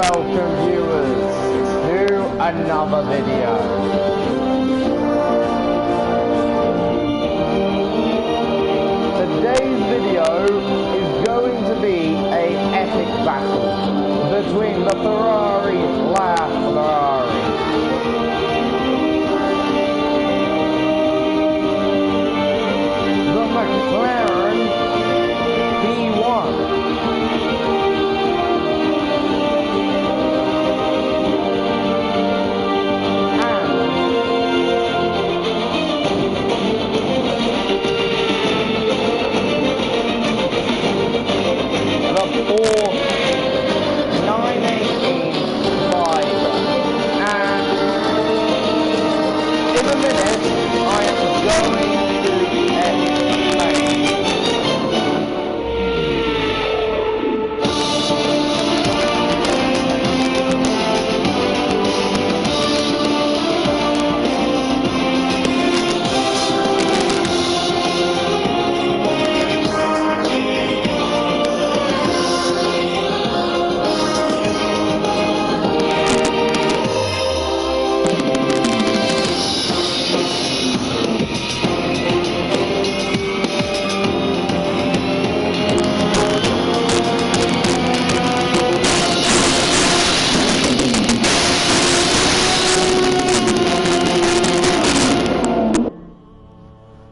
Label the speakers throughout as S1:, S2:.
S1: welcome viewers to another video. Today's video is going to be an epic battle between the Ferrari Ferrari. The McLaren P1.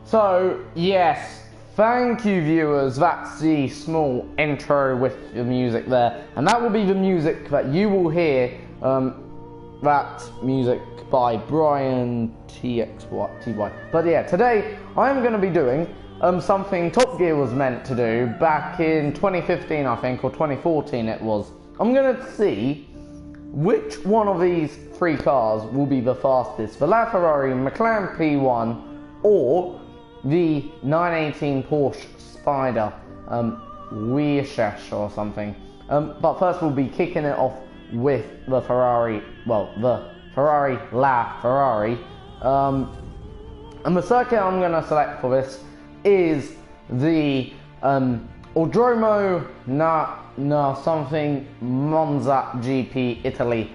S1: So, yes, thank you viewers, that's the small intro with the music there, and that will be the music that you will hear, that music by Brian TY. But yeah, today I am going to be doing something Top Gear was meant to do back in 2015 I think, or 2014 it was. I'm going to see which one of these three cars will be the fastest, the Ferrari McLaren P1 or the 918 Porsche Spider Weerschash or something. But first we'll be kicking it off with the Ferrari, well, the Ferrari Ferrari. And the circuit I'm going to select for this is the Autódromo something Monza GP Italy,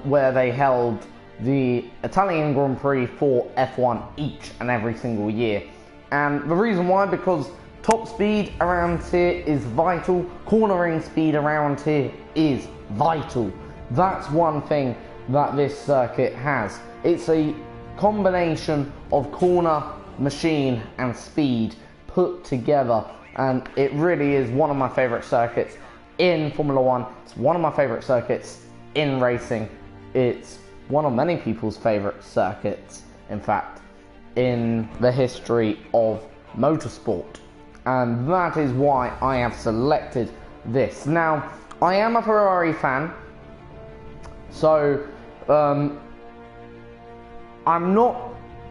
S1: where they held the Italian Grand Prix for F1 each and every single year. And the reason why, because top speed around here is vital, cornering speed around here is vital. That's one thing that this circuit has. It's a combination of corner, machine and speed put together, and it really is one of my favourite circuits in Formula 1. It's one of my favourite circuits in racing. It's one of many people's favourite circuits, in fact, in the history of motorsport, and that is why I have selected this. Now, I am a Ferrari fan, so I'm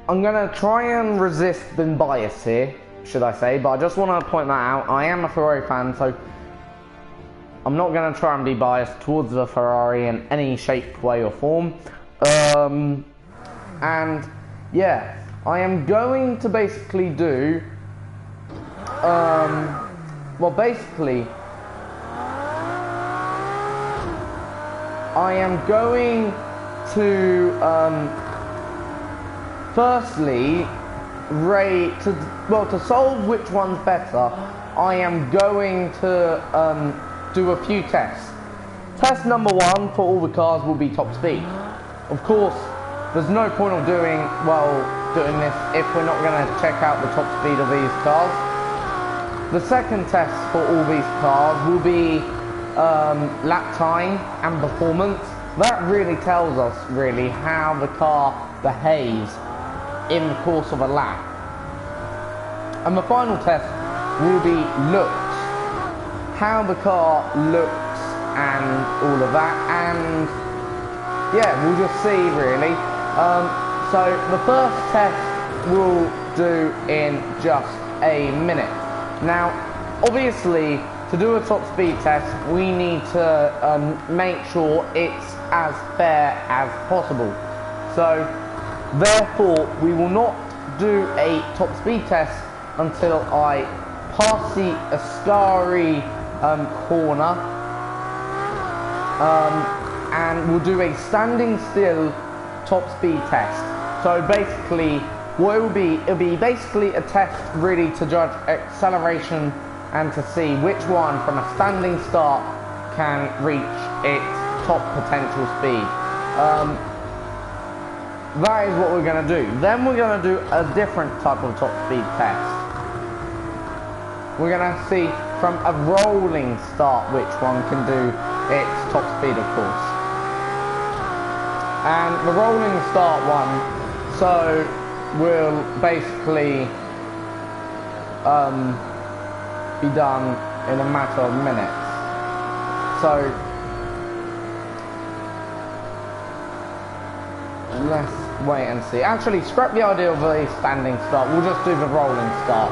S1: gonna try and resist being biased here, should I say, but I just want to point that out. I am a Ferrari fan, so I'm not gonna try and be biased towards the Ferrari in any shape, way or form. And yeah, I am going to basically do, well basically, I am going to, firstly, to solve which one's better, I am going to do a few tests. Test number one for all the cars will be top speed. Of course, there's no point of doing this if we're not going to check out the top speed of these cars. The second test for all these cars will be lap time and performance. That really tells us really how the car behaves in the course of a lap. And the final test will be looks, how the car looks and all of that, and yeah, we'll just see really. So the first test we'll do in just a minute. Now, obviously, to do a top speed test, we need to make sure it's as fair as possible. So, therefore, we will not do a top speed test until I pass the Ascari corner and we'll do a standing still top speed test. So basically, what it'll be basically a test really to judge acceleration and to see which one from a standing start can reach its top potential speed. That is what we're going to do. Then we're going to do a different type of top speed test. We're going to see from a rolling start which one can do its top speed, of course. And the rolling start one, so will basically be done in a matter of minutes. So let's wait and see. Actually, scrap the idea of a standing start. We'll just do the rolling start.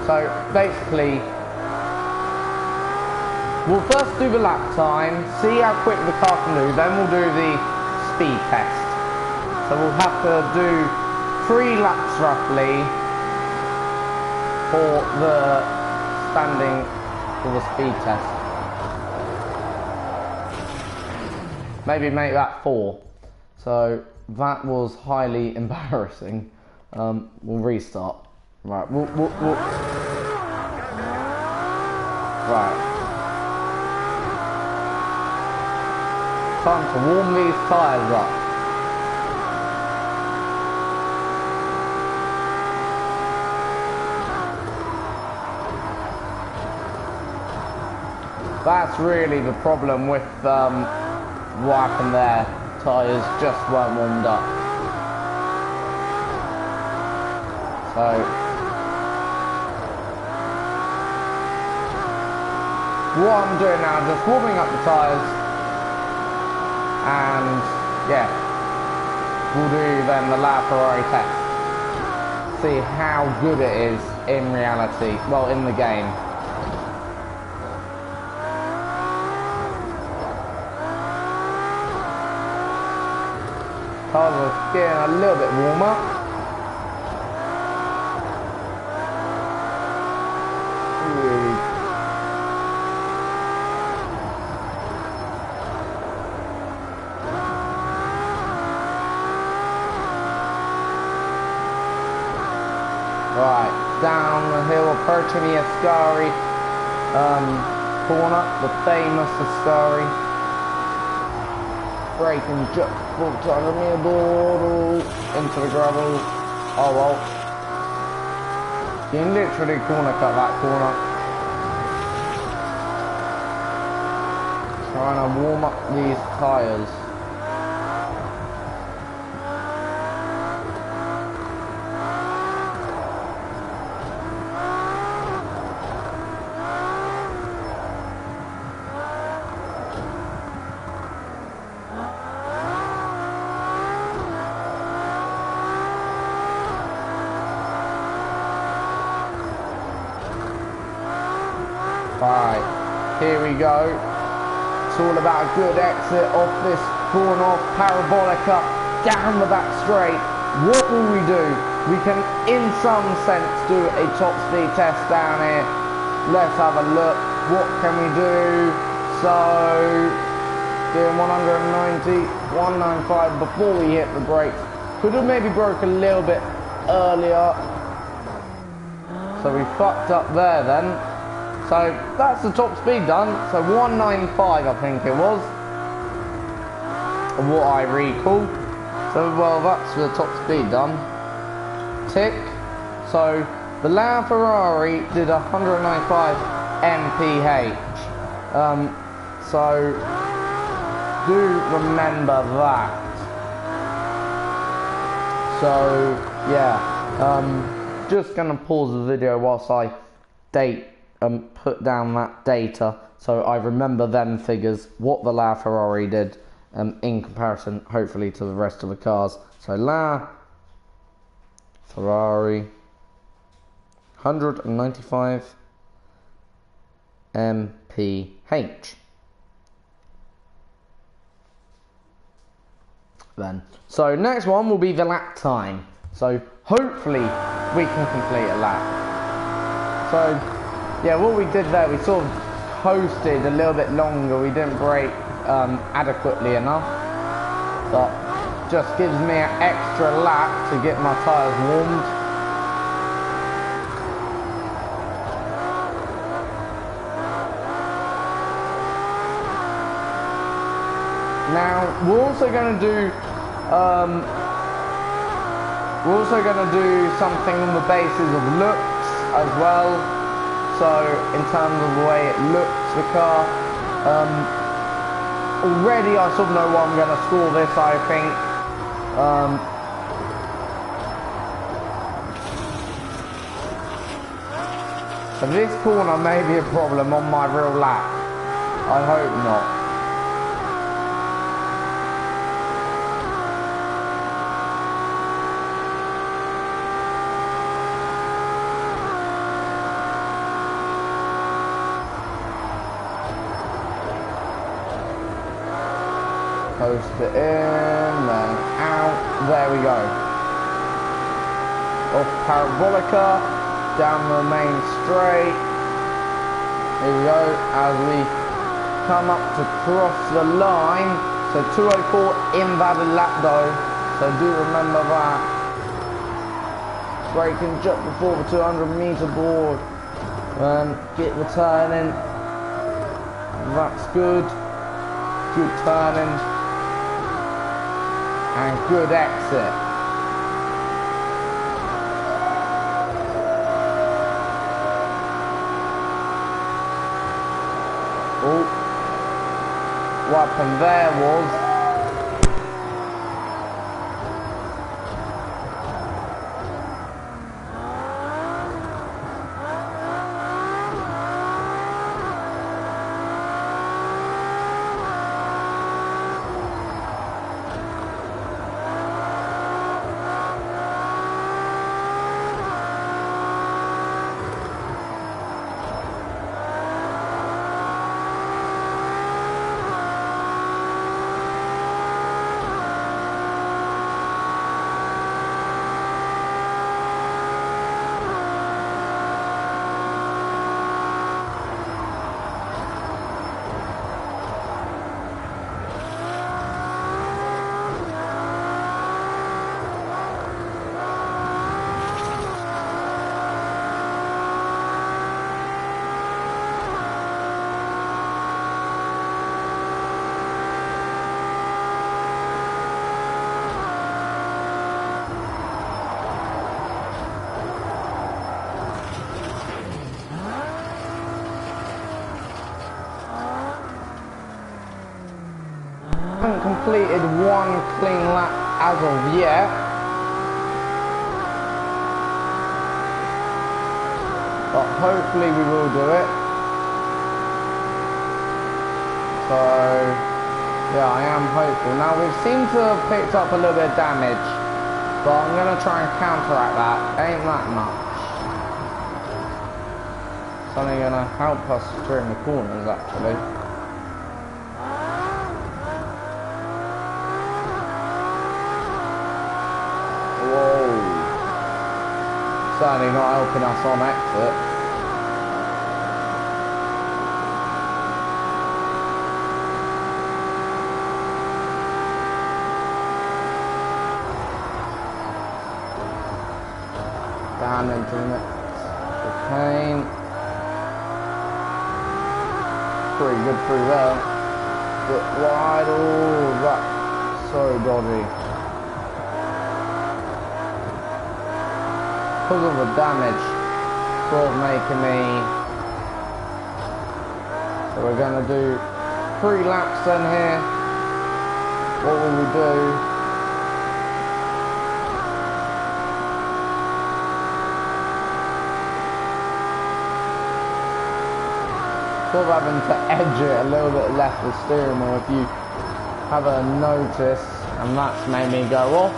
S1: So basically, we'll first do the lap time, see how quick the car can do, then we'll do the speed test. So we'll have to do 3 laps roughly for the speed test. Maybe make that 4. So that was highly embarrassing. We'll restart. Right, right. Time to warm these tyres up. That's really the problem with what happened there. Tyres just weren't warmed up. So what I'm doing now is just warming up the tyres, and yeah, we'll do then the Ferrari test. See how good it is in reality, well, in the game. Cars are getting a little bit warmer. Right, down the hill, approaching the Ascari corner, the famous Ascari. Braking just full time on the board into the gravel. Oh well. You can literally corner cut that corner. Trying to warm up these tyres. Right, here we go. It's all about a good exit off this corner, off Parabolica, down the back straight. What will we do? We can, in some sense, do a top speed test down here. Let's have a look. What can we do? So, doing 190, 195 before we hit the brakes. Could have maybe broke a little bit earlier. So we fucked up there then. So that's the top speed done. So 195 I think it was, what I recall. So well, that's the top speed done. Tick. So the Ferrari did 195 mph. So do remember that. So yeah, just gonna pause the video whilst I put down that data so I remember them figures, what the Ferrari did in comparison hopefully to the rest of the cars. So Ferrari 195 mph then. So next one will be the lap time. So hopefully we can complete a lap. So yeah, what we did there, we sort of coasted a little bit longer. We didn't brake adequately enough, but just gives me an extra lap to get my tyres warmed. Now we're also going to do something on the basis of looks as well. So in terms of the way it looks, the car, already I sort of know what I'm going to score this, I think. So this corner may be a problem on my real lap. I hope not. Post it in, then out, there we go. Off Parabolica, down the main straight. Here we go, as we come up to cross the line. So 204 invalid lap though, so do remember that. Braking just before the 200-meter board. Get the turn in. That's good. Good turning. And good exit. Oh, what happened there was haven't completed one clean lap as of yet. But hopefully we will do it. So yeah, I am hopeful. Now we seem to have picked up a little bit of damage, but I'm going to try and counteract that. Ain't that much. It's only going to help us during the corners actually. Certainly not helping us on exit. Down into the next chicane. Pretty good through there. Bit wide. Oh, that's so dodgy. Because of the damage sort of making me, so we're going to do 3 laps then here. What will we do? Sort of having to edge it a little bit left the steering wheel if you have a notice, and that's made me go off.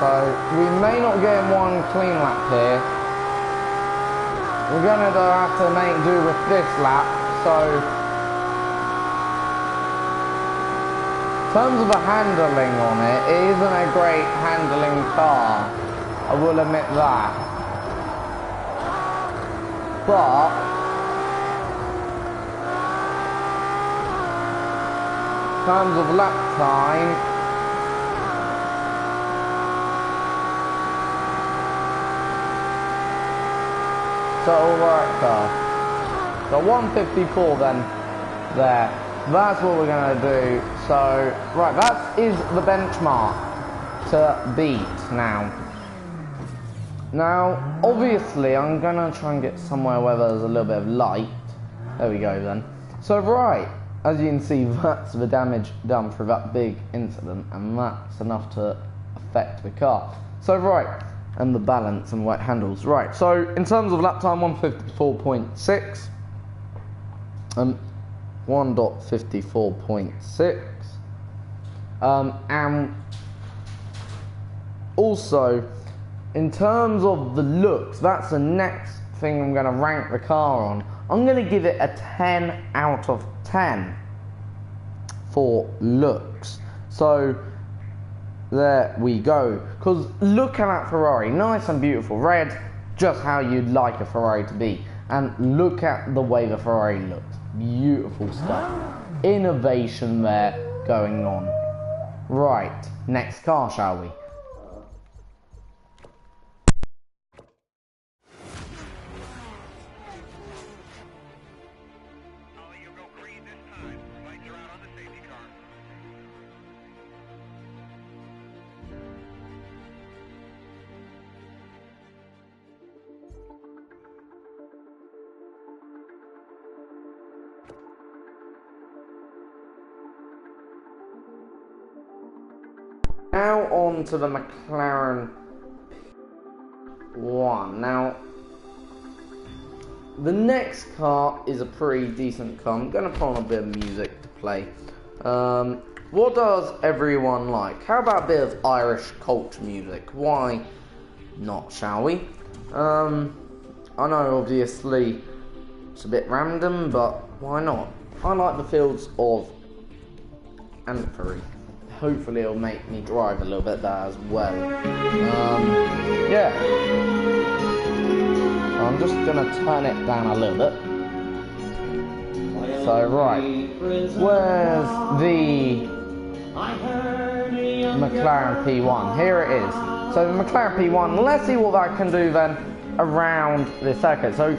S1: So we may not get one clean lap here. We're going to have to make do with this lap. So in terms of the handling on it, it isn't a great handling car. I will admit that. But terms of lap time, so right car. So 154 then there. That's what we're gonna do. So right, that is the benchmark to beat now. Now obviously I'm gonna try and get somewhere where there's a little bit of light. There we go then. So right, as you can see, that's the damage done for that big incident, and that's enough to affect the car. So right, and the balance and white handles. Right, so in terms of lap time, 154.6. 1.54.6. And also, in terms of the looks, that's the next thing I'm going to rank the car on. I'm going to give it a 10 out of 10 for looks. So there we go. Because look at that Ferrari, nice and beautiful, red, just how you'd like a Ferrari to be. And look at the way the Ferrari looks, beautiful stuff, innovation there going on. Right, next car, shall we? Now on to the McLaren P1. Now, the next car is a pretty decent car. I'm going to put on a bit of music to play. What does everyone like? How about a bit of Irish culture music? Why not, shall we? I know obviously it's a bit random, but why not? I like the fields of Antwerp. Hopefully it'll make me drive a little bit better as well. Yeah. So I'm just gonna turn it down a little bit. So right, where's the McLaren P1? Here it is. So the McLaren P1, let's see what that can do then around the circuit. So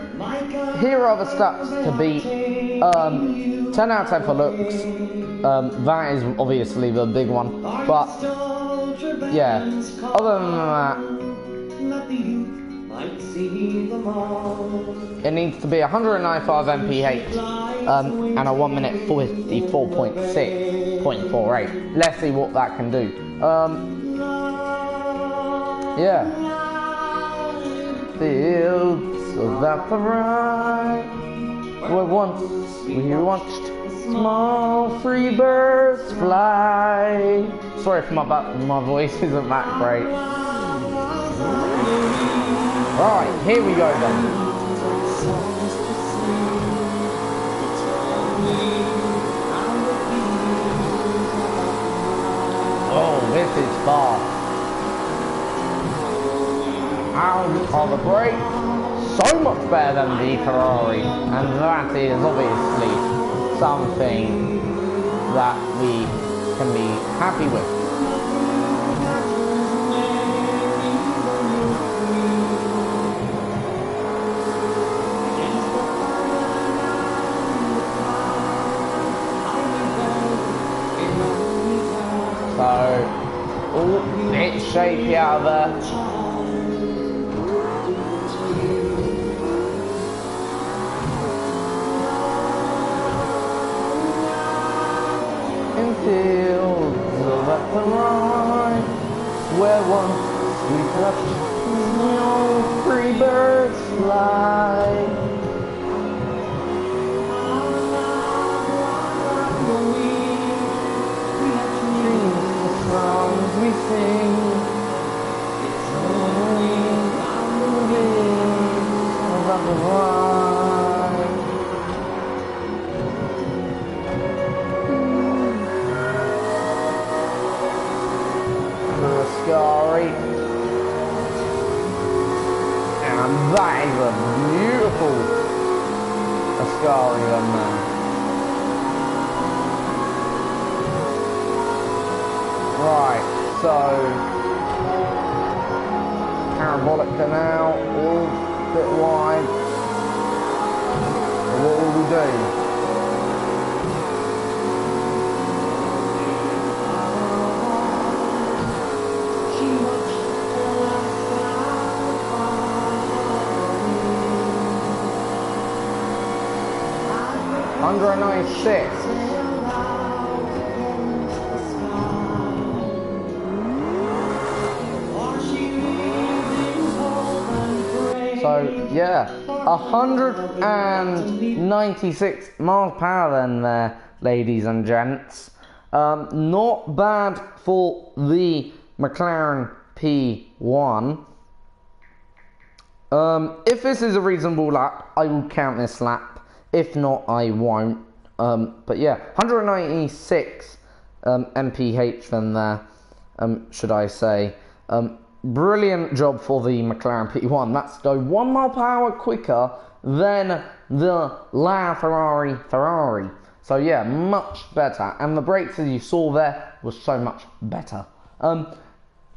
S1: here are the stats to beat. 10 out of 10 for looks. That is obviously the big one, but yeah, other than that, it needs to be 195 mph and a 1 minute 54.6.48. Let's see what that can do. Yeah, fields of Ferrari, where once we watched small free birds fly. Sorry if my voice isn't that great. Right, here we go then. Oh, this is fast. Out of the brake. So much better than the Ferrari. And that is obviously something that we can be happy with. So, oh, it's shaky out of there. Fields of Ferrari, where once we touched small free birds fly. Dreams, the songs we sing, it's only the wings of Ferrari. Ascari, and that is a beautiful Ascari then, man. So, parabolic canal, all a bit wide. So what will we do? 196. So yeah, 196 miles per hour then there, ladies and gents. Not bad for the McLaren P1. If this is a reasonable lap, I will count this lap. If not, I won't. But yeah, 196 mph then there, should I say. Brilliant job for the McLaren P1. That's go 1 mile per hour quicker than the Ferrari. So yeah, much better. And the brakes, as you saw there, was so much better.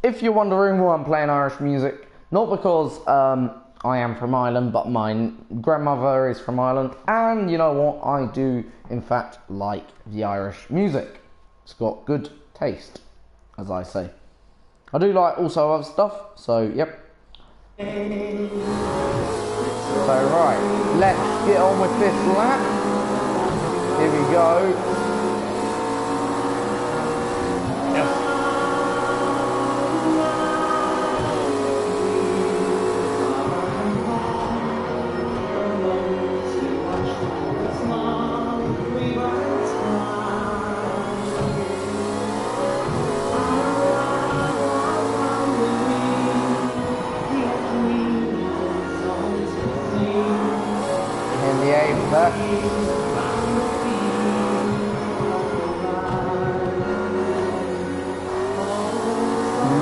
S1: If you're wondering why I'm playing Irish music, not because I am from Ireland, but my grandmother is from Ireland, and you know what, I do in fact like the Irish music. It's got good taste, as I say. I do like also other stuff, so yep. So right, let's get on with this lap. Here we go. Yes.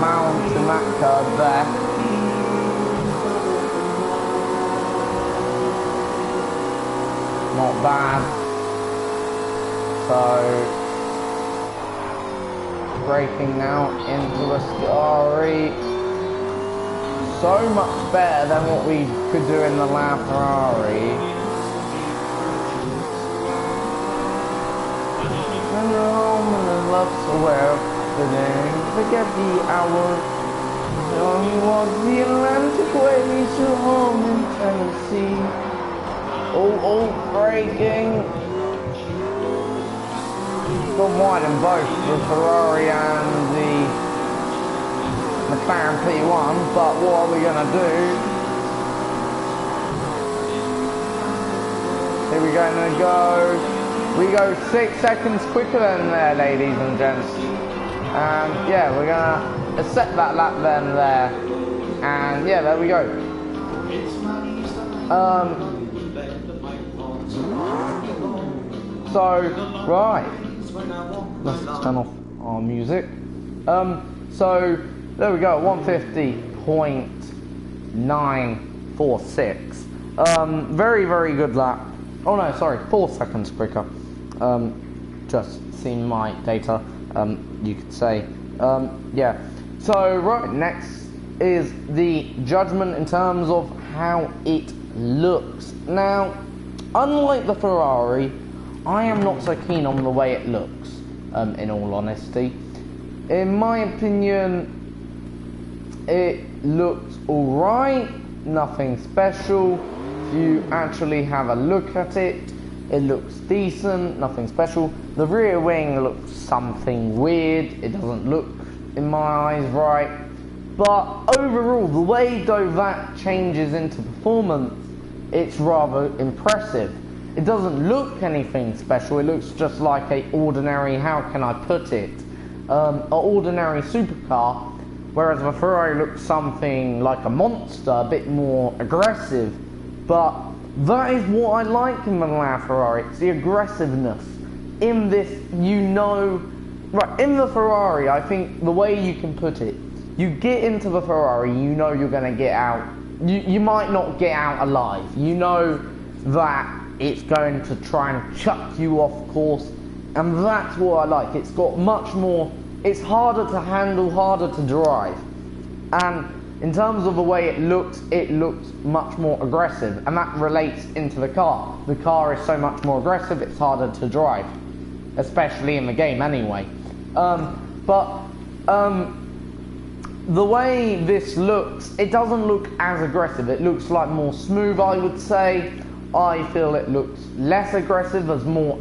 S1: Mounting that curve there. Not bad. So braking now into the Ferrari. So much better than what we could do in the Ferrari. And home and the love's aware. Forget the hour. Only was the Atlantic way to home in Tennessee. Oh, braking. Gone wide in both the Ferrari and the McLaren P1, but what are we gonna do? Here we go. We go 6 seconds quicker than there, ladies and gents. And yeah, we're gonna accept that lap then there, and yeah, there we go. So right, let's turn off our music. So there we go, 150.946. Very good lap. Oh no, sorry, 4 seconds quicker. Just seen my data. You could say, yeah. So right, next is the judgment in terms of how it looks. Now, unlike the Ferrari, I am not so keen on the way it looks, in all honesty. In my opinion, it looks alright, nothing special. If you actually have a look at it, it looks decent, nothing special. The rear wing looks something weird. It doesn't look, in my eyes, right. But overall, the way though that changes into performance, it's rather impressive. It doesn't look anything special. It looks just like a ordinary, how can I put it, an ordinary supercar. Whereas the Ferrari looks something like a monster, a bit more aggressive. But that is what I like in the Ferrari. It's the aggressiveness. In this, you know, right, in the Ferrari, I think the way you can put it, you get into the Ferrari, you know you're going to get out. You might not get out alive. You know that it's going to try and chuck you off course. And that's what I like. It's got much more it's harder to handle, harder to drive. And in terms of the way it looks much more aggressive, and that relates into the car. The car is so much more aggressive, it's harder to drive, especially in the game anyway. The way this looks, it doesn't look as aggressive. It looks like more smooth, I would say. I feel it looks less aggressive. There's more,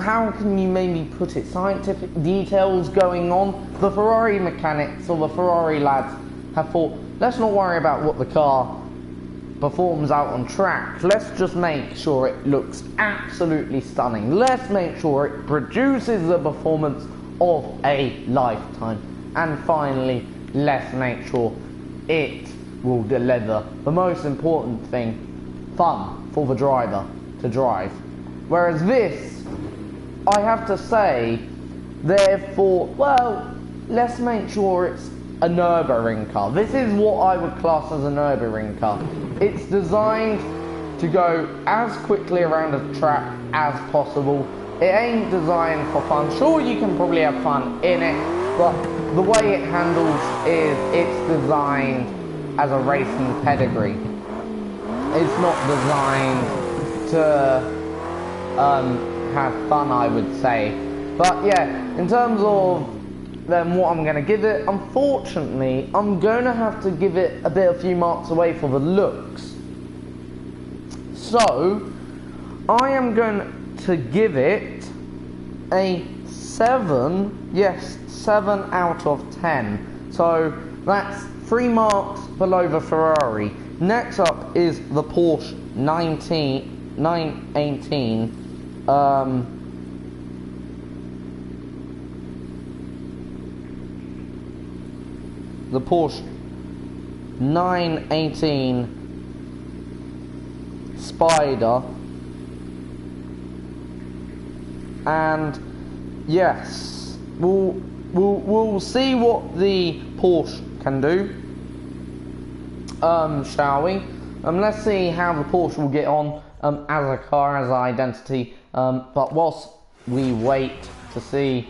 S1: how can you maybe put it, scientific details going on. The Ferrari mechanics or the Ferrari lads have thought, let's not worry about what the car performs out on track. Let's just make sure it looks absolutely stunning. Let's make sure it produces the performance of a lifetime. And finally, let's make sure it will deliver the most important thing, fun for the driver to drive. Whereas this, I have to say, therefore, well, let's make sure it's a Nürburgring car. This is what I would class as a Nürburgring car. It's designed to go as quickly around a track as possible. It ain't designed for fun. Sure, you can probably have fun in it, but the way it handles is it's designed as a racing pedigree. It's not designed to have fun, I would say. But yeah, in terms of then what I'm going to give it, unfortunately, I'm going to have to give it a few marks away for the looks. So, I am going to give it a 7, yes, 7 out of 10. So, that's 3 marks below the Ferrari. Next up is the Porsche 918. The Porsche 918 Spider, and yes, we'll see what the Porsche can do. Shall we? Let's see how the Porsche will get on as a car, as an identity. But whilst we wait to see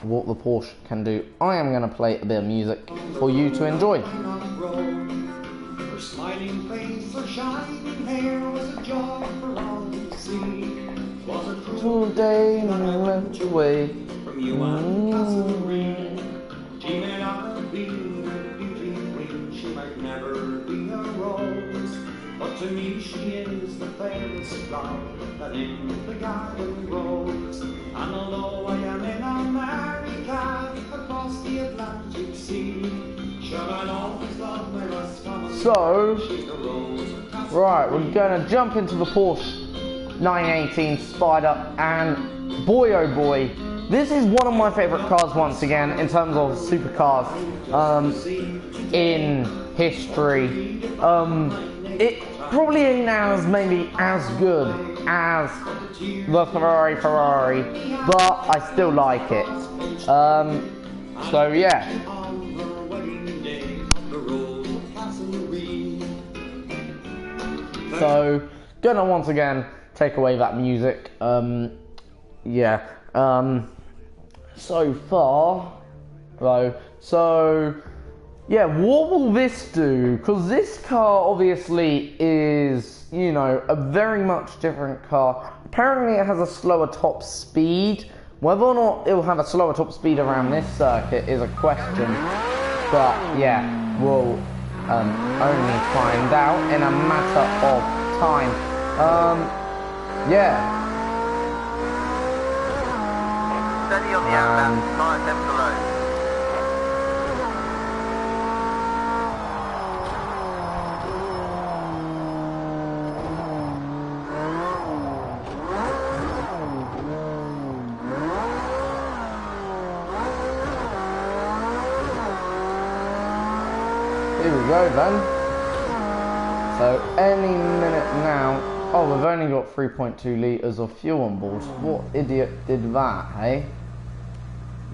S1: what the Porsche can do, I am going to play a bit of music for you to enjoy.
S2: Her smiling face, her shining hair was a joy for all to see. Was a cruel
S1: Day when I went away
S2: from you and Castlereagh. She may not be the beauty queen, she might never be a rose, but to me she is the fairest flower that in the garden grows. And although I am in America, across the Atlantic Sea, shall I always love my Roscommon?
S1: So,
S2: She's the rose of Castlereagh.
S1: right, we're going to jump into the Porsche 918 Spider, and boy oh boy, this is one of my favourite cars once again in terms of supercars in history. It probably ain't maybe as good as the Ferrari, but I still like it. So yeah. So gonna once again take away that music. Yeah. So far, though. So yeah, what will this do? Because this car obviously is, you know, a very much different car. Apparently it has a slower top speed. Whether or not it will have a slower top speed around this circuit is a question. But yeah, we'll only find out in a matter of time. Yeah.
S3: Steady on the outbound, 5 left below.
S1: Here we go then. So any minute now. Oh, we've only got 3.2 litres of fuel on board. What idiot did that, hey?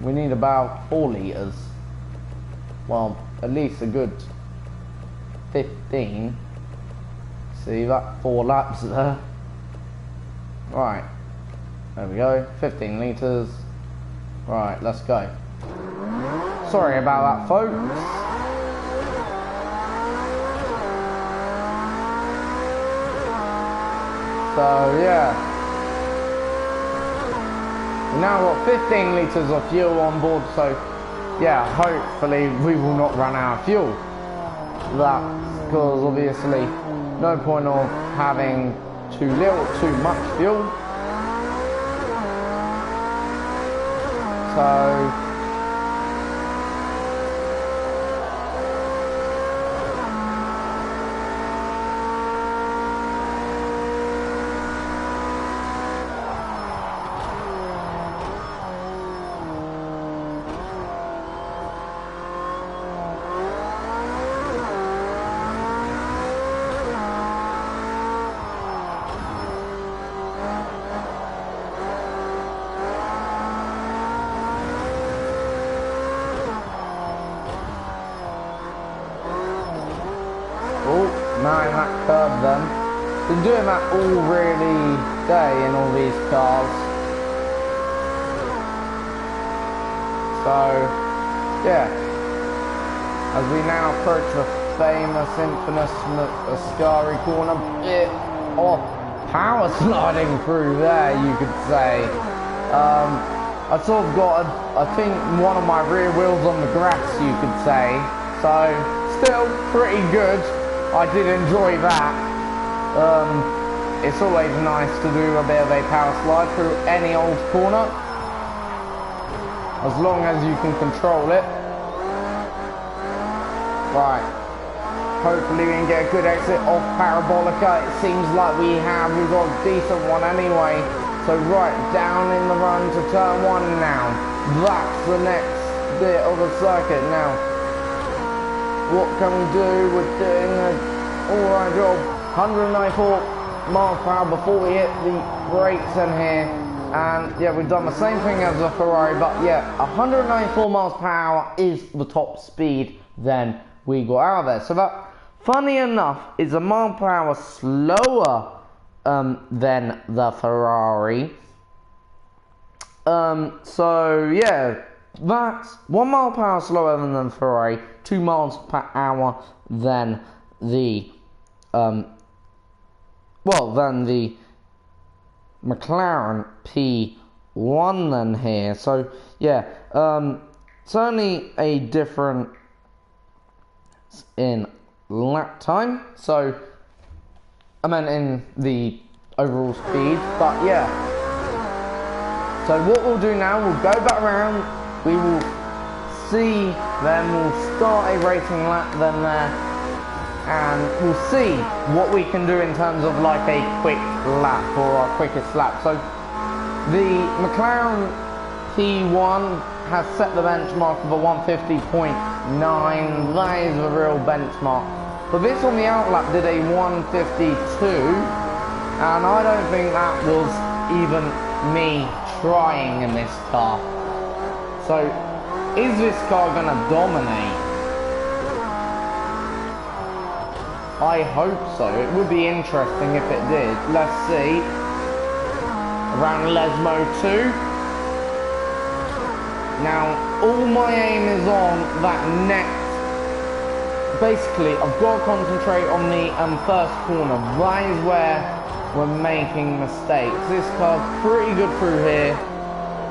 S1: We need about 4 litres. Well, at least a good 15. See that 4 laps there. Right. There we go, 15 litres. Right, let's go. Sorry about that, folks. So, yeah. We now got 15 litres of fuel on board, so, yeah, hopefully we will not run out of fuel. That's because, obviously, no point of having too little, too much fuel. So, man, that curb then. Been doing that all really day in all these cars. So, yeah. As we now approach the famous, infamous Ascari corner, bit of power sliding through there, you could say. I sort of got, I think, one of my rear wheels on the grass, you could say. So, still pretty good. I did enjoy that. It's always nice to do a bit of a power slide through any old corner, as long as you can control it. Right, hopefully we can get a good exit off Parabolica. It seems like we have. We've got a decent one anyway. So right, down in the run to turn 1 now. That's the next bit of the circuit now. What can we do? We're doing an alright job. 194 miles per hour before we hit the brakes in here. And yeah, we've done the same thing as the Ferrari, but yeah, 194 miles per hour is the top speed then we got out of there. So that, funny enough, is a mile per hour slower than the Ferrari. So yeah, that's 1 mile per hour slower than the Ferrari, 2 miles per hour than the than the McLaren P1 then here. So yeah, certainly a difference in lap time. So I meant in the overall speed, but yeah. So what we'll do now, we'll go back around, we will see, then we'll start a racing lap then there, and we'll see what we can do in terms of like a quick lap or our quickest lap. So the McLaren P1 has set the benchmark of a 150.9, that is the real benchmark. But this on the outlap did a 152, and I don't think that was even me trying in this car. So, is this car gonna dominate? I hope so. It would be interesting if it did. Let's see. Around Lesmo 2. Now, all my aim is on that next. Basically, I've got to concentrate on the first corner. That is where we're making mistakes. This car's pretty good through here.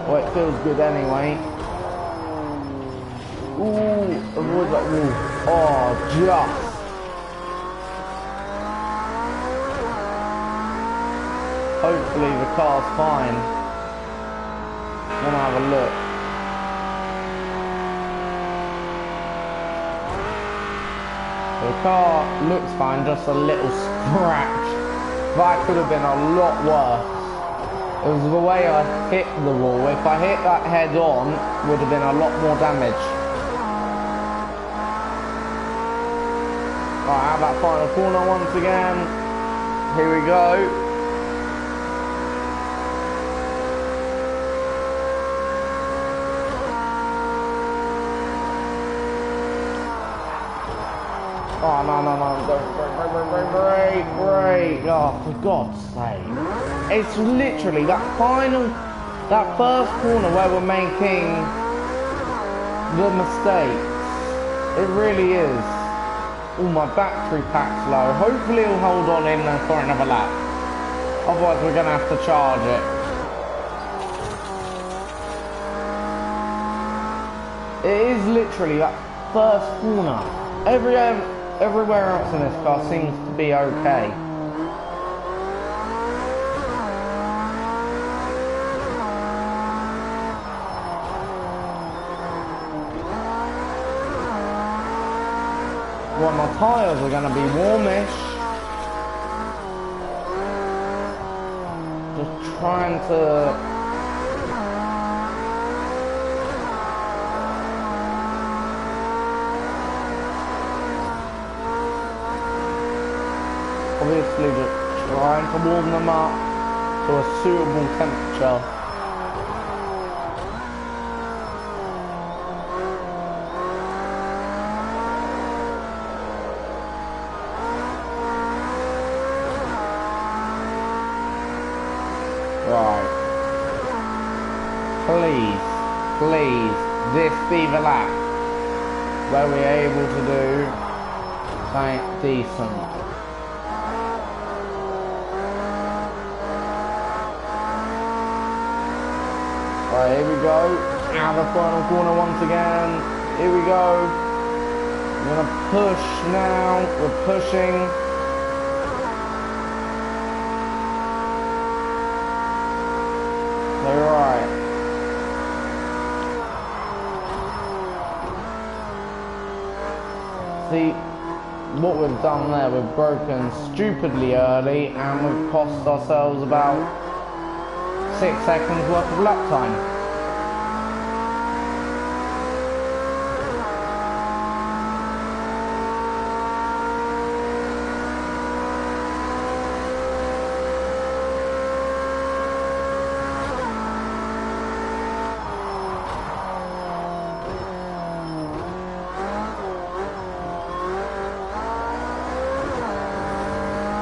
S1: Well, it feels good anyway. Ooh, avoid that wall. Oh, just. Hopefully the car's fine. I'm gonna have a look. The car looks fine, just a little scratch. That could have been a lot worse. It was the way I hit the wall. If I hit that head on, would have been a lot more damage. Right, have that final corner once again. Here we go. Oh, no, no, no. Great. Oh, for God's sake. It's literally that first corner where we're making the mistakes. It really is. Oh, my battery pack's low. Hopefully it'll hold on in there for another lap. Otherwise we're going to have to charge it. It is literally that first corner. Everywhere else in this car seems to be okay. Well, my tyres are going to be warmish. Just trying to... Obviously just trying to warm them up to a suitable temperature. Right. Please, this be the lap where we're able to do something decent. Right, here we go. Now the final corner once again. Here we go. We're gonna push now. We're pushing. Alright. See, what we've done there, we've broken stupidly early and we've cost ourselves about 6 seconds worth of lap time.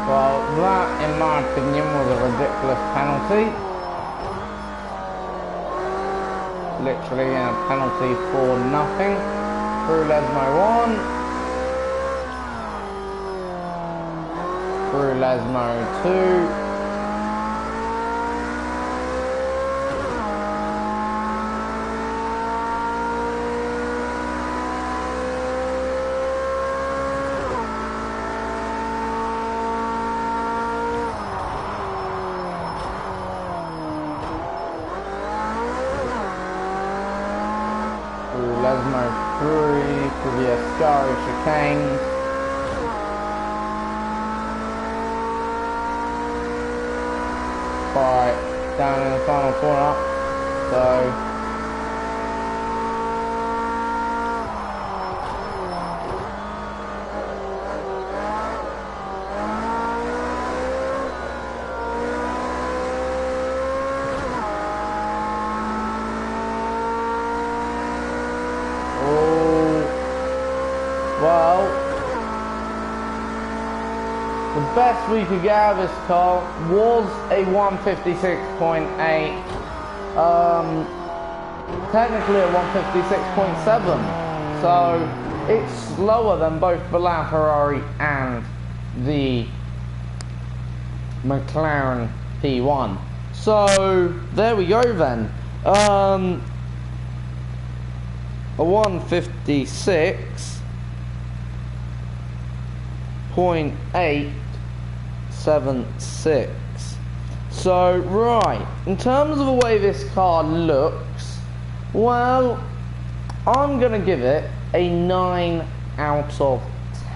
S1: Well, that, in my opinion, was a ridiculous penalty. Literally a penalty for nothing. Through Lesmo 1. Through Lesmo 2. Lesmo 3 for the Ascari chicane. Right, down in the final corner. So well, the best we could get out of this car was a 156.8. Technically a 156.7. So it's slower than both the Ferrari and the McLaren P1. So there we go then. A 156.876. So right, in terms of the way this car looks, well, I'm gonna give it a 9 out of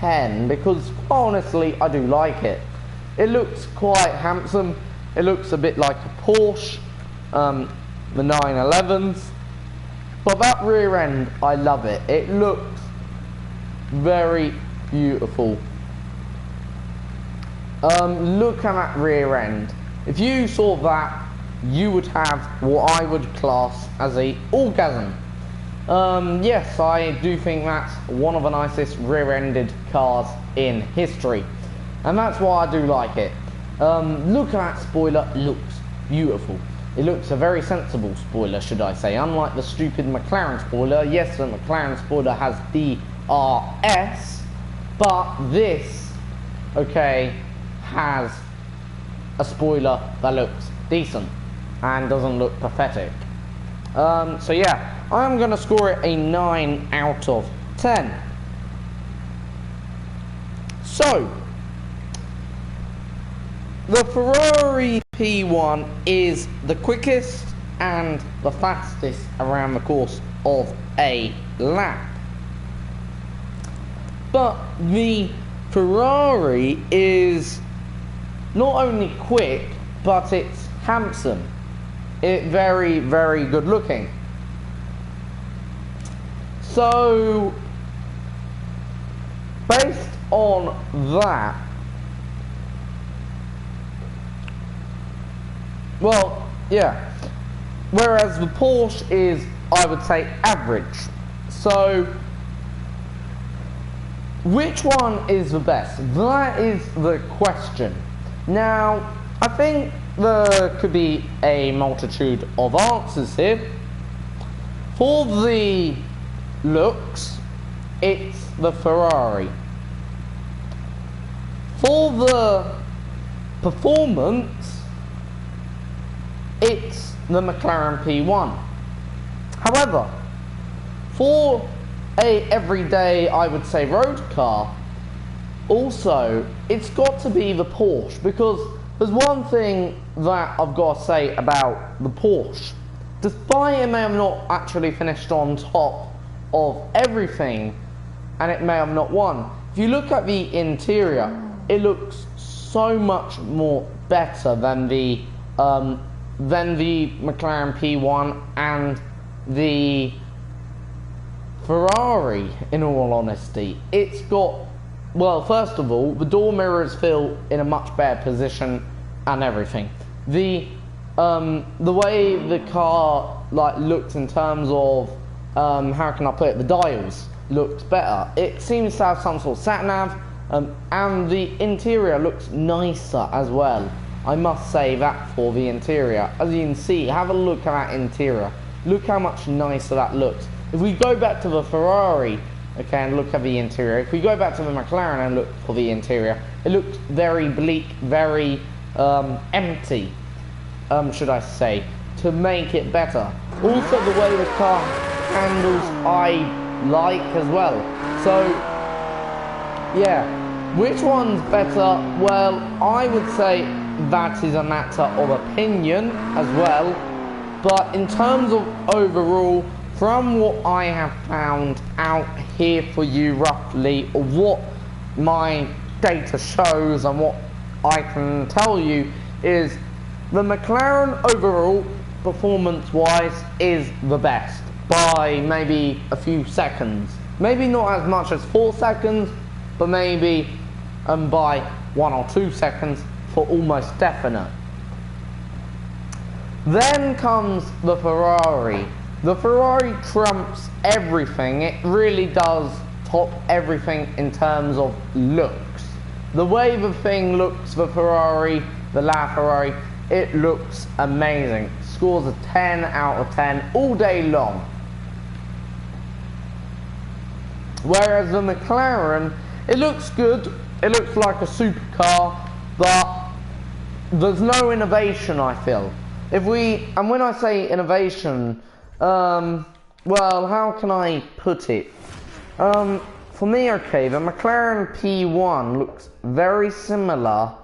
S1: 10 because honestly I do like it. It looks quite handsome. It looks a bit like a Porsche, the 911s. But that rear end, I love it. It looks very beautiful. Look at that rear end. If you saw that, you would have what I would class as a orgasm. Yes, I do think that's one of the nicest rear-ended cars in history. And that's why I do like it. Look at that spoiler, it looks beautiful. It looks a very sensible spoiler, should I say. Unlike the stupid McLaren spoiler. Yes, the McLaren spoiler has DRS, but this, okay, has a spoiler that looks decent and doesn't look pathetic. So yeah, I'm going to score it a 9 out of 10. So, the Ferrari P1 is the quickest and the fastest around the course of a lap. But the Ferrari is not only quick, but it's handsome. It's very, very good looking. So, based on that, well, yeah. Whereas the Porsche is, I would say, average. So, which one is the best? That is the question. Now, I think there could be a multitude of answers here. For the looks, it's the Ferrari. For the performance, it's the McLaren P1. However, for a everyday, I would say, road car, also, it's got to be the Porsche, because there's one thing that I've got to say about the Porsche. Despite it may have not actually finished on top of everything, and it may have not won, if you look at the interior, it looks so much more better than the McLaren P1 and the Ferrari, in all honesty. It's got, well, first of all, the door mirrors feel in a much better position and everything. The way the car looks in terms of how can I put it, the dials looks better. It seems to have some sort of sat nav, and the interior looks nicer as well. I must say that for the interior. As you can see, have a look at that interior. Look how much nicer that looks. If we go back to the Ferrari, okay, and look at the interior. If we go back to the McLaren and look for the interior, it looks very bleak, very empty, should I say, to make it better. Also, the way the car handles, I like as well. So, yeah, which one's better? Well, I would say that is a matter of opinion as well. But in terms of overall, from what I have found out here for you roughly, or what my data shows and what I can tell you, is the McLaren overall, performance-wise, is the best by maybe a few seconds. Maybe not as much as 4 seconds, but maybe by 1 or 2 seconds for almost definite. Then comes the Ferrari. The Ferrari trumps everything. It really does top everything in terms of looks. The way the thing looks, the Ferrari, the LaFerrari, it looks amazing. Scores a 10 out of 10 all day long. Whereas the McLaren, it looks good. It looks like a supercar, but there's no innovation, I feel. And when I say innovation, well, how can I put it? For me, okay, the McLaren P1 looks very similar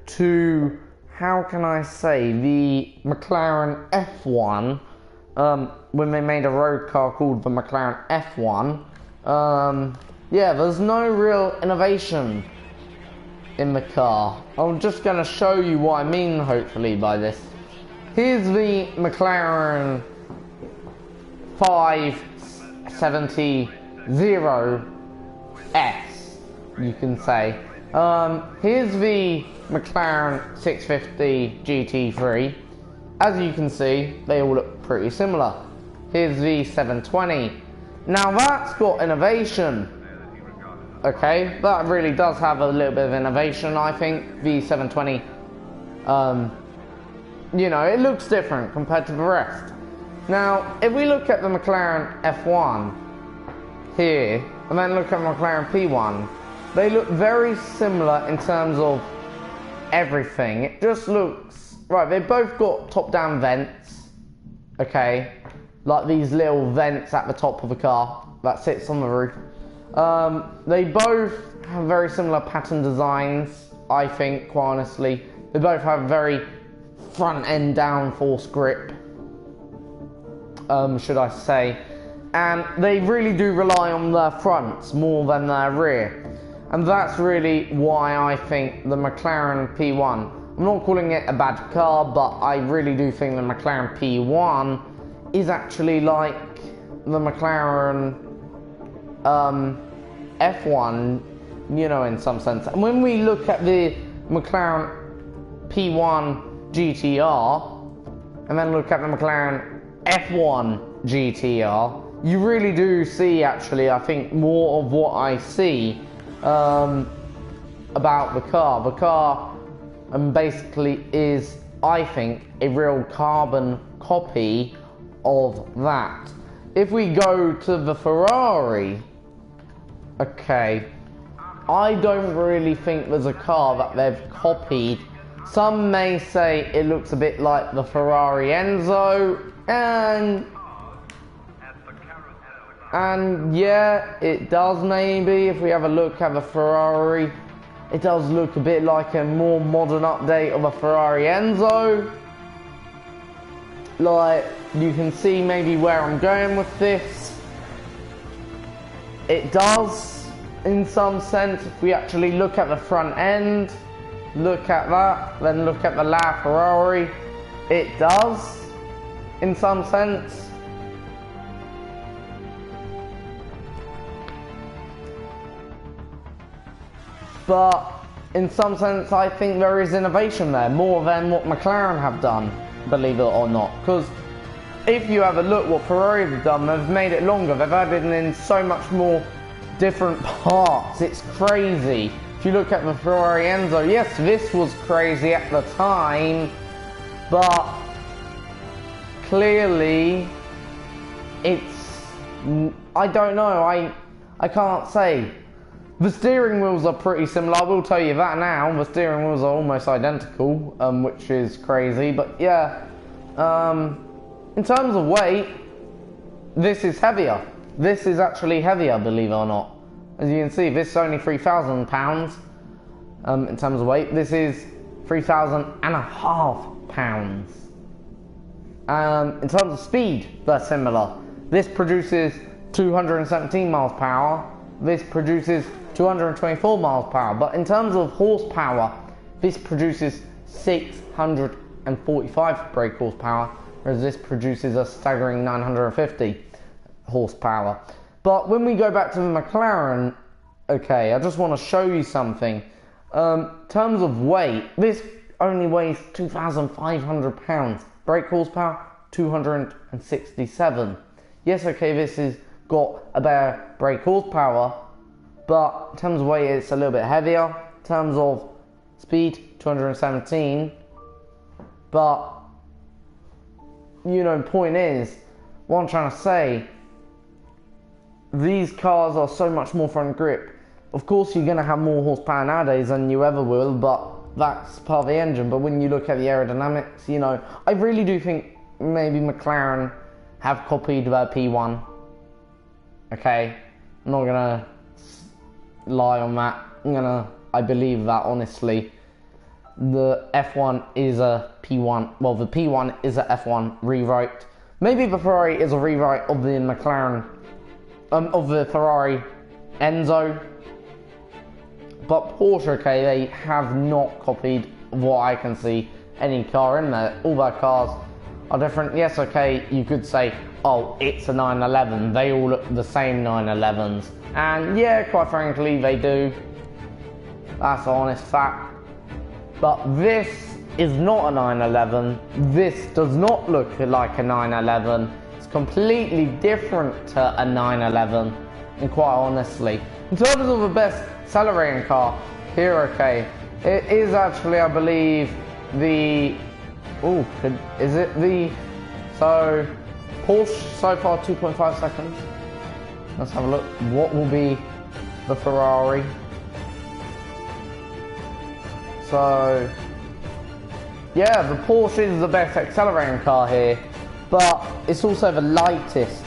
S1: to, how can I say, the McLaren F1, when they made a road car called the McLaren F1. Yeah, there's no real innovation in the car. I'm just going to show you what I mean, hopefully, by this. Here's the McLaren 570S, you can say. Here's the McLaren 650 GT3. As you can see, they all look pretty similar. Here's the 720 Now that's got innovation. Okay, that really does have a little bit of innovation, I think. V720, you know, it looks different compared to the rest. Now, if we look at the McLaren F1 here, and then look at the McLaren P1, they look very similar in terms of everything. It just looks, right, they both got top-down vents, okay, like these little vents at the top of the car that sits on the roof. They both have very similar pattern designs, I think, quite honestly. They both have very front-end downforce grip, should I say. And they really do rely on their fronts more than their rear. And that's really why I think the McLaren P1, I'm not calling it a bad car, but I really do think the McLaren P1 is actually like the McLaren F1, you know, in some sense. And when we look at the McLaren P1 GTR and then look at the McLaren F1 GTR, you really do see, actually, I think, more of what I see about the car. The car basically is, I think, a real carbon copy of that. If we go to the Ferrari, okay, I don't really think there's a car that they've copied. Some may say it looks a bit like the Ferrari Enzo, and yeah, it does maybe. If we have a look at the Ferrari, it does look a bit like a more modern update of a Ferrari Enzo. Like, you can see maybe where I'm going with this. It does, in some sense. If we actually look at the front end, look at that, then look at the LaFerrari, it does, in some sense. But in some sense, I think there is innovation there, more than what McLaren have done, believe it or not. Because if you have a look what Ferrari have done, they've made it longer. They've added in so much more different parts. It's crazy. If you look at the Ferrari Enzo, yes, this was crazy at the time, but clearly it's, I don't know, I can't say. The steering wheels are pretty similar, I will tell you that now. The steering wheels are almost identical, which is crazy, but yeah. In terms of weight, this is heavier. This is actually heavier, believe it or not. As you can see, this is only 3,000 pounds in terms of weight. This is 3,500 pounds. In terms of speed, they're similar. This produces 217 miles per hour. This produces 224 miles per hour. But in terms of horsepower, this produces 645 brake horsepower, whereas this produces a staggering 950 horsepower. But when we go back to the McLaren, okay, I just want to show you something. In terms of weight, this only weighs 2,500 pounds. Brake horsepower, 267. Yes, okay, this has got a better brake horsepower, but in terms of weight, it's a little bit heavier. In terms of speed, 217. But, you know, point is, what I'm trying to say, these cars are so much more front grip. Of course, you're going to have more horsepower nowadays than you ever will, but that's part of the engine. But when you look at the aerodynamics, you know, I really do think maybe McLaren have copied their P1. Okay, I'm not going to lie on that. I believe that, honestly. The F1 is a P1, well, the P1 is a F1 rewrite. Maybe the Ferrari is a rewrite of the McLaren, of the Ferrari Enzo. But Porsche, okay, they have not copied, what I can see, any car in there. All their cars are different. Yes, okay, you could say, oh, it's a 911. They all look the same 911s. And yeah, quite frankly, they do. That's an honest fact. But this is not a 911. This does not look like a 911. It's completely different to a 911, and quite honestly. In terms of the best accelerating car, here, okay, it is actually, I believe, the, is it the, so, Porsche so far 2.5 seconds. Let's have a look. What will be the Ferrari? So, yeah, the Porsche is the best accelerating car here, but it's also the lightest.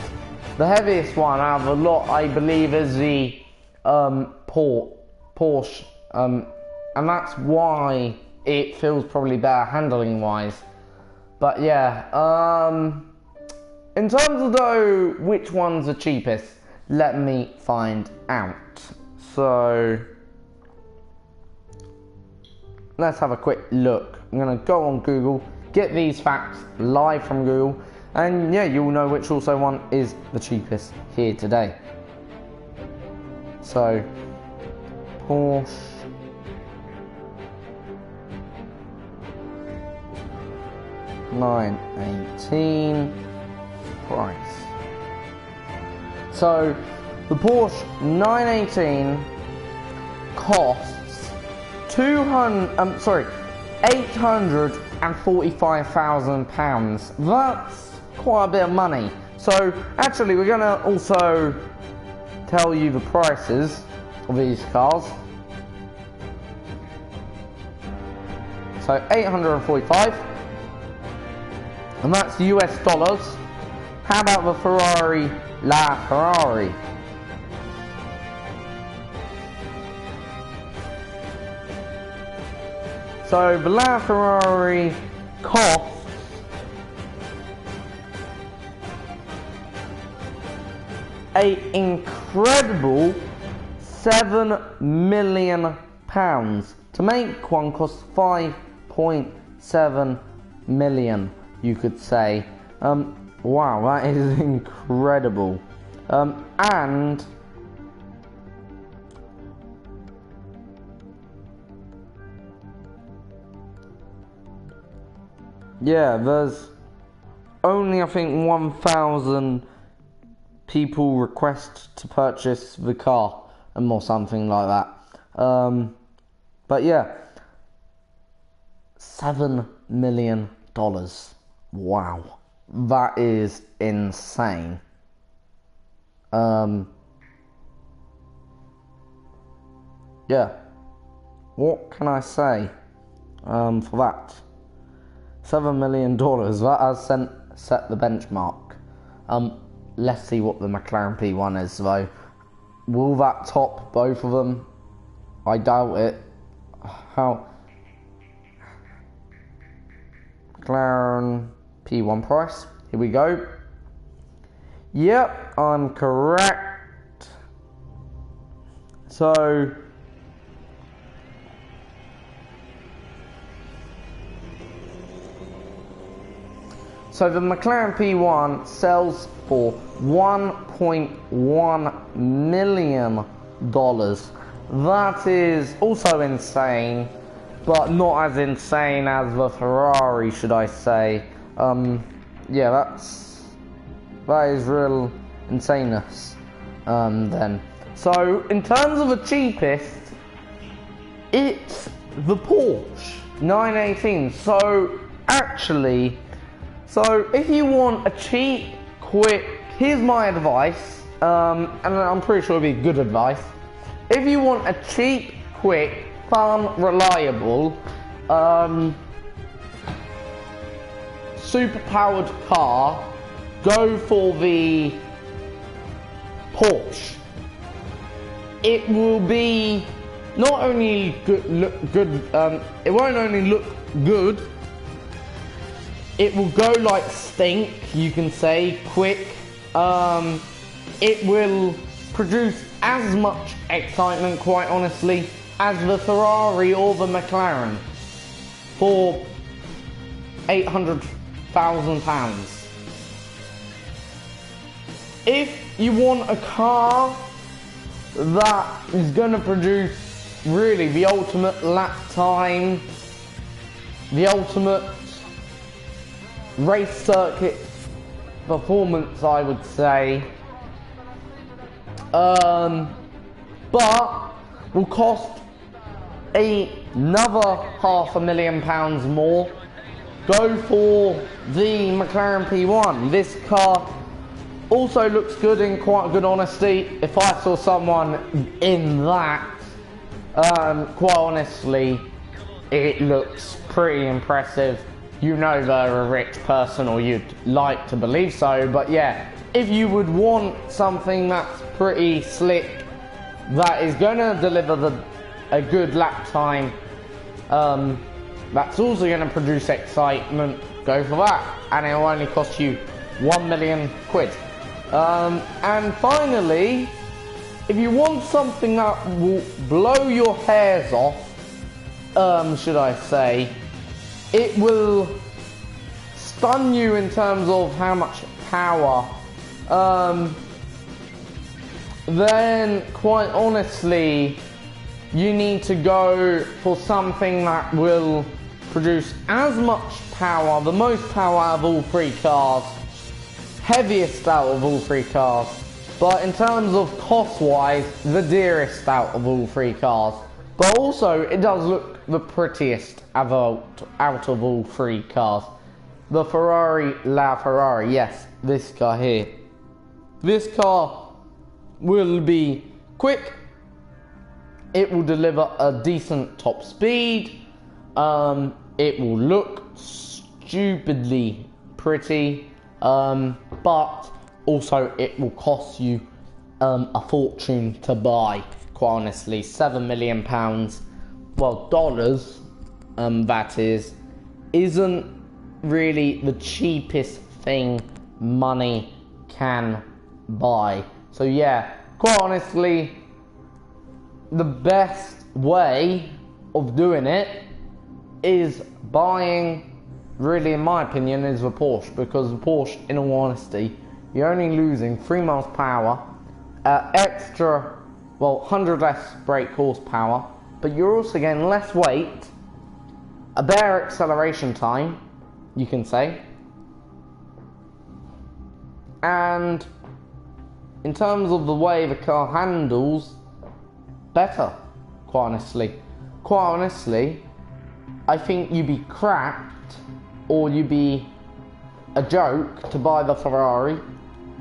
S1: The heaviest one out of the lot, I believe, is the Porsche, and that's why it feels probably better handling wise. But yeah, in terms of though which one's the cheapest, let me find out. So let's have a quick look. I'm gonna go on Google, get these facts live from Google, and yeah, you'll know which also one is the cheapest here today. So Porsche 918 price. So the Porsche 918 costs £845,000. That's quite a bit of money. So actually we're gonna also tell you the prices of these cars. So 845, and that's US dollars. How about the Ferrari Ferrari? So the Ferrari costs an incredible £7 million. To make one costs 5.7 million, you could say. Wow, that is incredible. And yeah, there's only, I think, 1,000 people request to purchase the car, or something like that. But yeah, $7 million. Wow, that is insane. Yeah, what can I say for that? $7 million, that has set the benchmark. Let's see what the McLaren P1 is though. Will that top both of them? I doubt it. How? McLaren P1 price. Here we go. Yep, I'm correct. So the McLaren P1 sells for $1.1 million. That is also insane, but not as insane as the Ferrari, should I say. Yeah, that is real insaneness, then. So, in terms of the cheapest, it's the Porsche 918. So, actually, if you want a cheap, quick, here's my advice, and I'm pretty sure it'll be good advice. If you want a cheap, quick, fun, reliable, super powered car, go for the Porsche. It will be not only it won't only look good, it will go like stink, you can say, quick. It will produce as much excitement, quite honestly, as the Ferrari or the McLaren for £800,000. If you want a car that is going to produce really the ultimate lap time, the ultimate race circuit performance, I would say. But will cost another £500,000 more. Go for the McLaren P1. This car also looks good, in quite good honesty. If I saw someone in that, quite honestly, it looks pretty impressive. You know they're a rich person, or you'd like to believe so, but yeah, if you would want something that's pretty slick, that is going to deliver a good lap time, that's also going to produce excitement, go for that, and it will only cost you £1 million. And finally, if you want something that will blow your hairs off, should I say, it will stun you in terms of how much power, then quite honestly, you need to go for something that will produce as much power, the most power out of all three cars, heaviest out of all three cars, but in terms of cost-wise, the dearest out of all three cars. But also, it does look the prettiest out of all three cars. The Ferrari LaFerrari, yes, this car here. This car will be quick. It will deliver a decent top speed. It will look stupidly pretty. But also it will cost you a fortune to buy. Quite honestly, £7 million. Well, dollars, that isn't really the cheapest thing money can buy. So yeah, quite honestly, the best way of doing it is buying, really in my opinion, is the Porsche, because the Porsche, in all honesty, you're only losing 3 miles per hour, extra, well, 100 less brake horsepower, but you're also getting less weight, a better acceleration time, you can say, and in terms of the way the car handles, better, quite honestly. Quite honestly, I think you'd be cracked, or you'd be a joke to buy the Ferrari.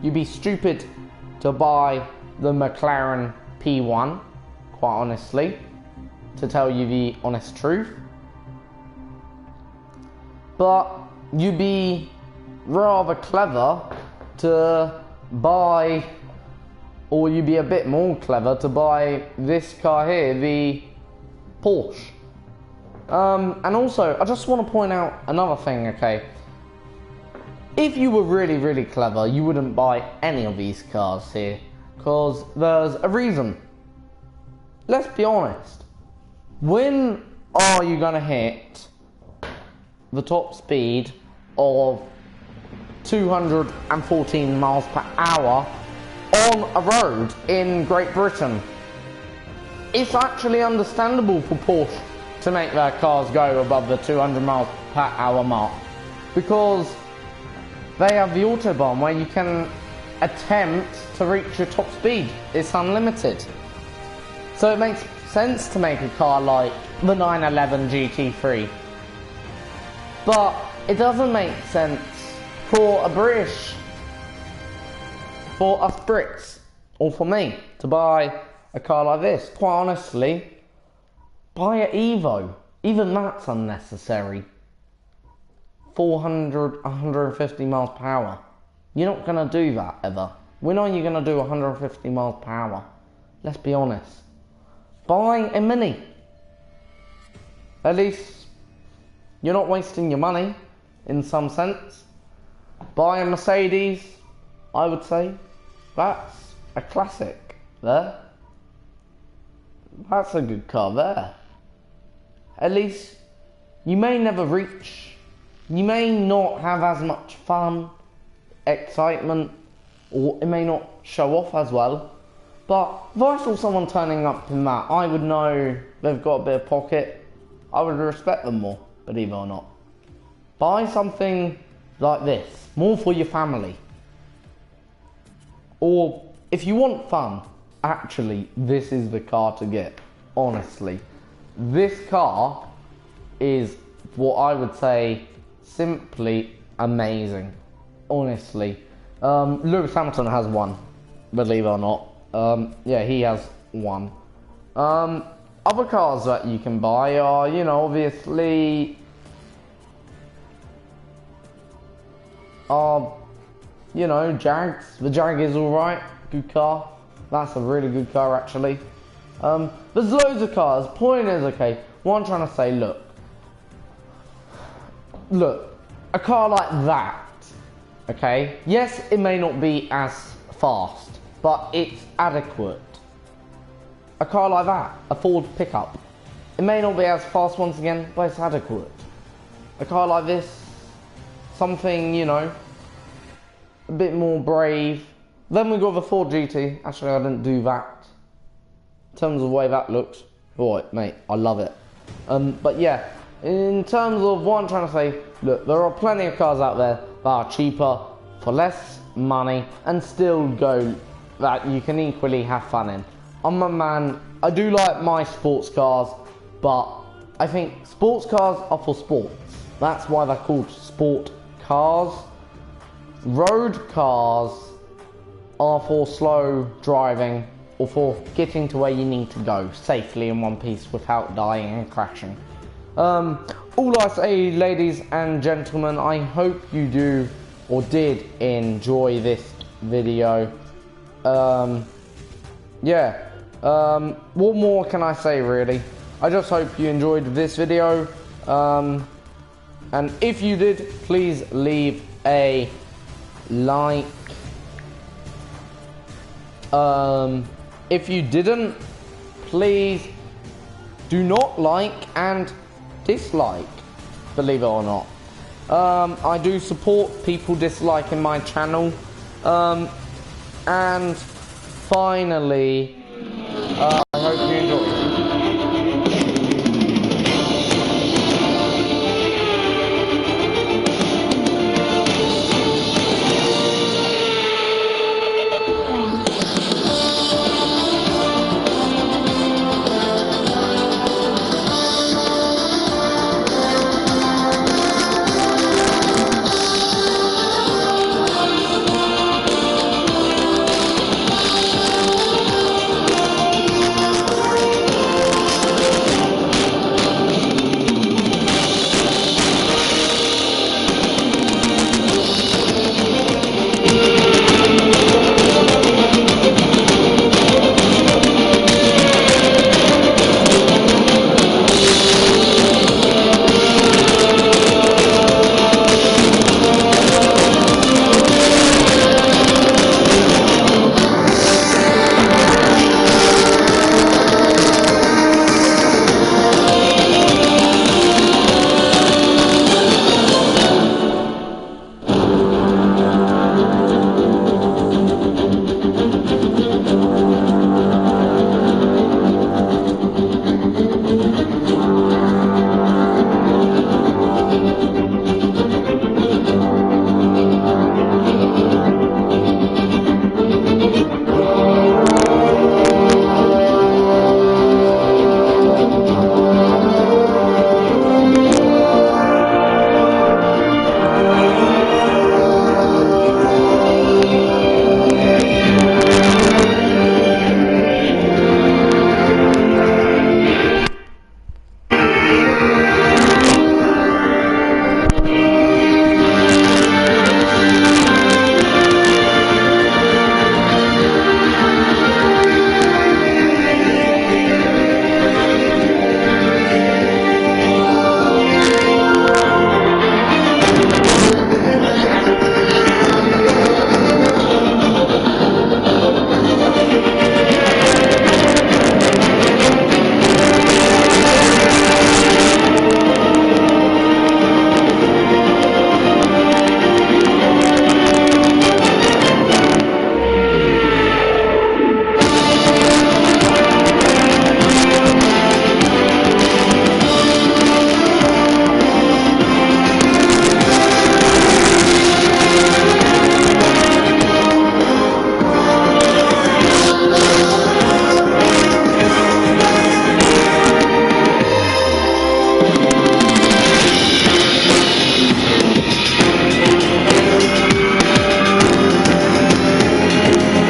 S1: You'd be stupid to buy the McLaren P1, quite honestly, to tell you the honest truth. But you'd be rather clever to buy, or you'd be a bit more clever to buy this car here, the Porsche. And also, I just want to point out another thing, okay? If you were really, really clever, you wouldn't buy any of these cars here, because there's a reason. Let's be honest. When are you going to hit the top speed of 214 miles per hour on a road in Great Britain? It's actually understandable for Porsche to make their cars go above the 200 miles per hour mark, because they have the Autobahn where you can attempt to reach your top speed. It's unlimited. So it makes sense to make a car like the 911 GT3. But it doesn't make sense for a British, for us Brits, or for me, to buy a car like this. Quite honestly, buy an Evo. Even that's unnecessary. 400, 150 miles per hour. You're not going to do that ever. When are you going to do 150 miles per hour? Let's be honest. Buy a Mini. At least you're not wasting your money in some sense. Buy a Mercedes, I would say. That's a classic there. That's a good car there. At least you may never reach, you may not have as much fun, excitement, or it may not show off as well. But if I saw someone turning up in that, I would know they've got a bit of pocket. I would respect them more, believe it or not. Buy something like this, more for your family. or if you want fun, actually, this is the car to get, honestly. This car is what I would say simply amazing, honestly. Lewis Hamilton has one, believe it or not. Yeah, he has one. Other cars that you can buy are, you know, obviously, you know, Jags. The Jag is alright, good car. That's a really good car, actually. There's loads of cars. Point is, okay, what I'm trying to say, look, a car like that, okay, yes, it may not be as fast, but it's adequate. A car like that, a Ford pickup, it may not be as fast once again, but it's adequate. A car like this, something, you know, a bit more brave. Then we got the Ford GT. Actually, I didn't do that. In terms of the way that looks, alright, mate, I love it. But yeah, in terms of what I'm trying to say, look, there are plenty of cars out there that are cheaper, for less money, and still go, that you can equally have fun in. I'm a man, I do like my sports cars, but I think sports cars are for sports. That's why they're called sport cars. Road cars are for slow driving, or for getting to where you need to go safely in one piece without dying and crashing. All I say, ladies and gentlemen, I hope you do or did enjoy this video. Yeah. What more can I say, really? I just hope you enjoyed this video. And if you did, please leave a like. If you didn't, please do not like and dislike, believe it or not. I do support people disliking my channel. And finally,